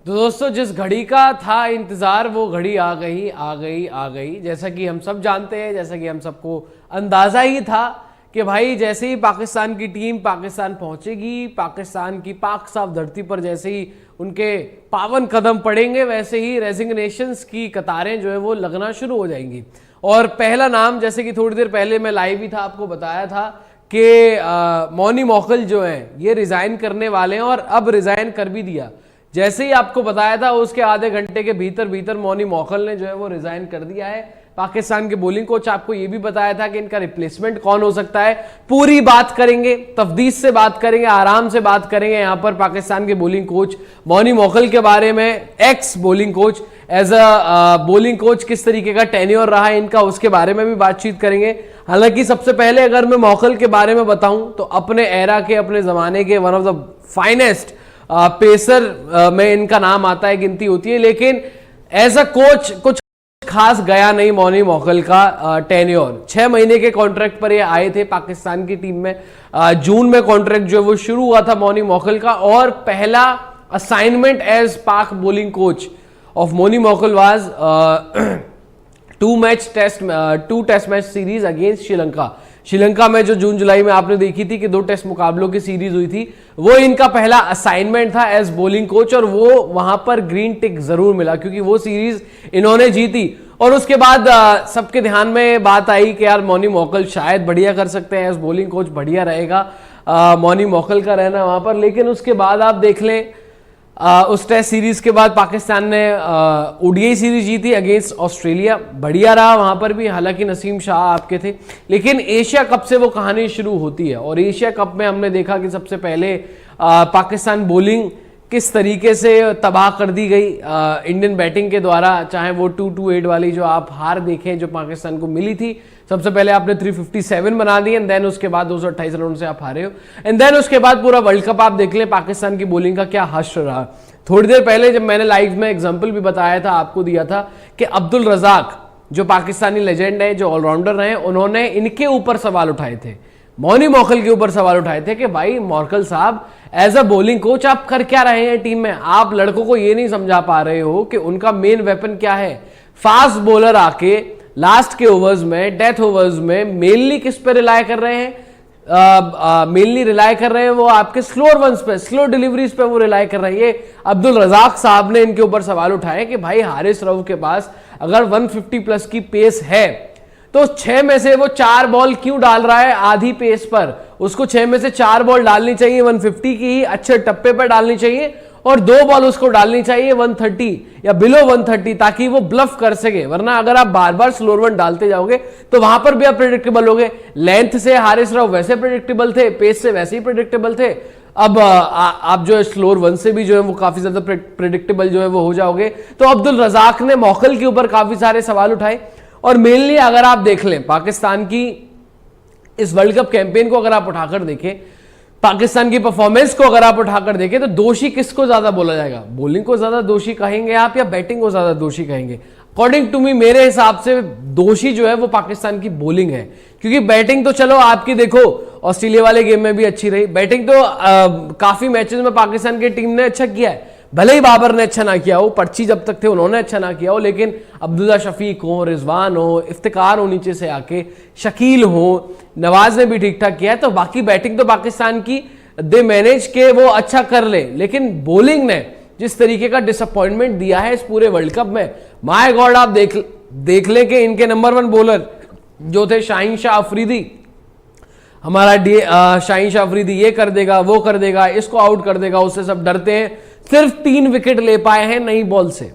तो दोस्तों जिस घड़ी का था इंतजार वो घड़ी आ गई आ गई आ गई। जैसा कि हम सब जानते हैं, जैसा कि हम सबको अंदाजा ही था कि भाई जैसे ही पाकिस्तान की टीम पाकिस्तान पहुंचेगी, पाकिस्तान की पाक साफ धरती पर जैसे ही उनके पावन कदम पड़ेंगे, वैसे ही रेजिग्नेशंस की कतारें जो है वो लगना शुरू हो जाएंगी। और पहला नाम, जैसे कि थोड़ी देर पहले मैं लाइव ही था, आपको बताया था कि मौनी मौखल जो है ये रिजाइन करने वाले हैं और अब रिजाइन कर भी दिया। जैसे ही आपको बताया था उसके आधे घंटे के भीतर भीतर मौनी मौखल ने जो है वो रिजाइन कर दिया है। पाकिस्तान के बॉलिंग कोच, आपको ये भी बताया था कि इनका रिप्लेसमेंट कौन हो सकता है। पूरी बात करेंगे, तफदीस से बात करेंगे, आराम से बात करेंगे यहां पर पाकिस्तान के बॉलिंग कोच मौनी मौखल के बारे में। Ex bowling coach, as a bowling coach किस तरीके का टेन्योर रहा है इनका, उसके बारे में भी बातचीत करेंगे। हालांकि सबसे पहले अगर मैं मौखल के बारे में बताऊं तो अपने एरा के, अपने जमाने के one of the finest pacer में इनका नाम आता है, गिनती होती है। लेकिन एज अ कोच कुछ खास गया नहीं मौनी मौखल का टेन्योर। 6 महीने के कॉन्ट्रैक्ट पर ये आए थे पाकिस्तान की टीम में। जून में कॉन्ट्रैक्ट जो है वो शुरू हुआ था मौनी मौखल का, और पहला assignment as Pak bowling coach of मौनी Morkel was 2 test match series against Sri Lanka. Sri Lanka में जो जून जुलाई में आपने देखी थी कि 2 टेस्ट मुकाबलों की सीरीज हुई थी, वो इनका पहला असाइनमेंट था एज बॉलिंग कोच, और वो वहां पर ग्रीन टिक जरूर मिला क्योंकि वो सीरीज इन्होंने जीती। और उसके बाद सबके ध्यान में बात आई कि यार मौनी मौखल शायद बढ़िया कर सकते हैं एज बॉलिंग कोच, बढ़िया रहेगा मौनी मौखल का रहना वहां पर। लेकिन उसके बाद आप देख लें, उस टेस्ट सीरीज के बाद पाकिस्तान ने ओडीआई सीरीज जीती अगेंस्ट ऑस्ट्रेलिया, बढ़िया रहा वहां पर भी। हालांकि नसीम शाह आपके थे, लेकिन एशिया कप से वो कहानी शुरू होती है। और एशिया कप में हमने देखा कि सबसे पहले पाकिस्तान बॉलिंग किस तरीके से तबाह कर दी गई इंडियन बैटिंग के द्वारा। चाहे वो 228 वाली जो आप हार देखें जो पाकिस्तान को मिली थी, सबसे पहले आपने 357 बना दी, एंड देन उसके बाद 228 रन से आप हारे हो। एंड देन उसके बाद पूरा वर्ल्ड कप आप देख लें पाकिस्तान की बॉलिंग का क्या हश्र रहा। थोड़ी देर पहले जब मैंने लाइव में एग्जांपल भी बताया था, आपको दिया था कि अब्दुल रजाक जो पाकिस्तानी लेजेंड है, जो ऑलराउंडर रहे, उन्होंने इनके ऊपर सवाल उठाए थे, मौनी मौखल के ऊपर सवाल उठाए थे कि भाई मौखल साहब एज अ बॉलिंग कोच आप कर क्या रहे हैं टीम में। आप लड़कों को ये नहीं समझा पा रहे हो कि उनका मेन वेपन क्या है। फास्ट बॉलर आके लास्ट के ओवर्स में, डेथ ओवर्स में मेनली किस पे रिलाय कर रहे हैं? मेनली रिलाय कर रहे हैं वो आपके स्लोअर वंस पे, स्लो डिलीवरीज पे वो रिलाय कर रहे हैं। ये अब्दुल रजाक साहब ने इनके ऊपर सवाल उठाए कि भाई हारिस रऊफ के पास अगर 150 प्लस की पेस है तो 6 में से वो 4 बॉल क्यों डाल रहा है आधी पेस पर? उसको 6 में से 4 बॉल डालनी चाहिए 150 की ही, अच्छे टप्पे पर डालनी चाहिए, और 2 बॉल उसको डालनी चाहिए 130 या बिलो 130, ताकि वो ब्लफ कर सके। वरना अगर आप बार बार स्लोअर वन डालते जाओगे तो वहां पर भी आप प्रेडिक्टेबल होगे। लेंथ से हारिस रऊफ वैसे प्रेडिक्टेबल थे, पेस से वैसे ही प्रेडिक्टेबल थे। अब आप जो है स्लोअर वन से भी जो है वो काफी ज्यादा प्रेडिक्टेबल जो है वो हो जाओगे। तो अब्दुल रजाक ने मौखल के ऊपर काफी सारे सवाल उठाए। और मेनली अगर आप देख लें पाकिस्तान की इस वर्ल्ड कप कैंपेन को अगर आप उठाकर देखें, पाकिस्तान की परफॉर्मेंस को अगर आप उठाकर देखें, तो दोषी किसको ज्यादा बोला जाएगा? बॉलिंग को ज्यादा दोषी कहेंगे आप या बैटिंग को ज्यादा दोषी कहेंगे? अकॉर्डिंग टू मी, मेरे हिसाब से दोषी जो है वो पाकिस्तान की बॉलिंग है, क्योंकि बैटिंग तो चलो आपकी देखो ऑस्ट्रेलिया वाले गेम में भी अच्छी रही। बैटिंग तो काफी मैचेस में पाकिस्तान की टीम ने अच्छा किया है, भले ही बाबर ने अच्छा ना किया हो, पर्ची जब तक थे उन्होंने अच्छा ना किया हो, लेकिन अब्दुल्ला शफीक हो, रिजवान हो, इफ्तिकार हो नीचे से आके, शकील हो, नवाज ने भी ठीक ठाक किया है। तो बाकी बैटिंग तो पाकिस्तान की दे मैनेज के वो अच्छा कर ले, लेकिन बॉलिंग ने जिस तरीके का डिसअपॉइंटमेंट दिया है इस पूरे वर्ल्ड कप में, माय गॉड, आप देख लें कि इनके नंबर 1 बॉलर जो थे शाहीन शाह अफरीदी, हमारा शाहीन शाह अफरीदी ये कर देगा, वो कर देगा, इसको आउट कर देगा, उससे सब डरते हैं। सिर्फ 3 विकेट ले पाए हैं नई बॉल से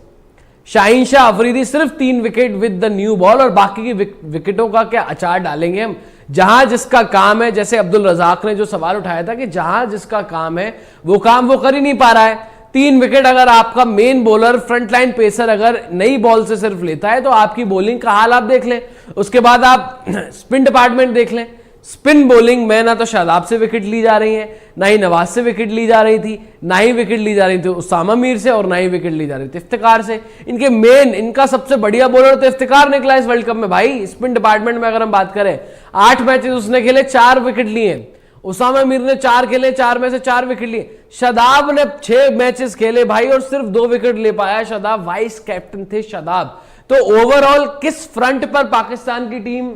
शाहीन शाह अफरीदी, सिर्फ 3 wicket with the new ball. और बाकी की विकेटों का क्या अचार डालेंगे हम? जहां जिसका काम है, जैसे अब्दुल रजाक ने जो सवाल उठाया था कि जहां जिसका काम है वो काम वो कर ही नहीं पा रहा है। 3 विकेट अगर आपका मेन बॉलर, फ्रंटलाइन पेसर अगर नई बॉल से सिर्फ लेता है, तो आपकी बॉलिंग का हाल आप देख लें। उसके बाद आप स्पिन डिपार्टमेंट देख लें। स्पिन बॉलिंग में ना तो शादाब से विकेट ली जा रही है, ना ही नवाज से विकेट ली जा रही थी, ना ही विकेट ली जा रही थी उसामा मीर से, और ना ही विकेट ली जा रही थी इफ्तिकार से। इनका सबसे बढ़िया बॉलर तो इफ्तिकार निकला इस वर्ल्ड कप में भाई। स्पिन डिपार्टमेंट में अगर हम बात करें, 8 मैचेस उसने खेले, 4 विकेट लिए, उसामा मीर ने 4 खेले, 4 में से 4 विकेट लिए। शादाब ने 6 मैचेस खेले भाई और सिर्फ 2 विकेट ले पाया शादाब, वाइस कैप्टन थे शादाब। तो ओवरऑल किस फ्रंट पर पाकिस्तान की टीम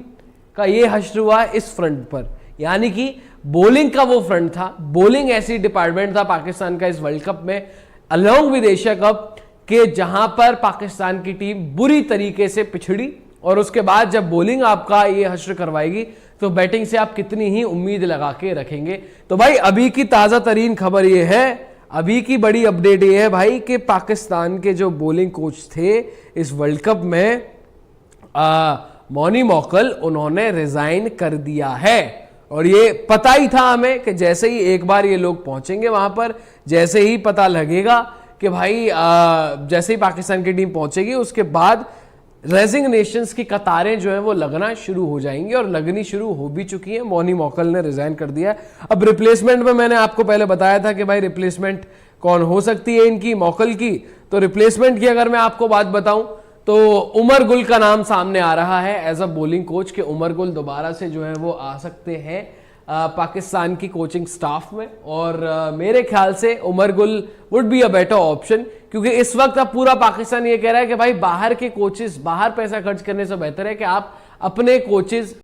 का ये हश्र हुआ? इस फ्रंट पर, यानी कि बॉलिंग का वो फ्रंट था। बॉलिंग ऐसी डिपार्टमेंट था पाकिस्तान का इस वर्ल्ड कप में अलोंग विद एशिया कप के जहां पर पाकिस्तान की टीम बुरी तरीके से पिछड़ी, और उसके बाद जब बॉलिंग आपका ये हश्र करवाएगी तो बैटिंग से आप कितनी ही उम्मीद लगा के रखेंगे। तो भाई अभी की ताजा तरीन खबर ये है, अभी की बड़ी अपडेट ये है भाई कि पाकिस्तान के जो बॉलिंग कोच थे इस वर्ल्ड कप में मौनी मौकल, उन्होंने रिजाइन कर दिया है। और ये पता ही था हमें कि जैसे ही एक बार ये लोग पहुंचेंगे वहां पर, जैसे ही पता लगेगा कि भाई जैसे ही पाकिस्तान की टीम पहुंचेगी उसके बाद रेजिग्नेशंस की कतारें जो है वो लगना शुरू हो जाएंगी, और लगनी शुरू हो भी चुकी है। मौनी मौकल ने रिजाइन कर दिया है। अब रिप्लेसमेंट में मैंने आपको पहले बताया था कि भाई रिप्लेसमेंट कौन हो सकती है इनकी, मौकल की। तो रिप्लेसमेंट की अगर मैं आपको बात बताऊं तो उमर गुल का नाम सामने आ रहा है एज अ बॉलिंग कोच, के उमर गुल दोबारा से जो है वो आ सकते हैं पाकिस्तान की कोचिंग स्टाफ में। और मेरे ख्याल से Umar Gul would be a better option, क्योंकि इस वक्त अब पूरा पाकिस्तान ये कह रहा है कि भाई बाहर के कोचेस, बाहर पैसा खर्च करने से बेहतर है कि आप अपने कोचेस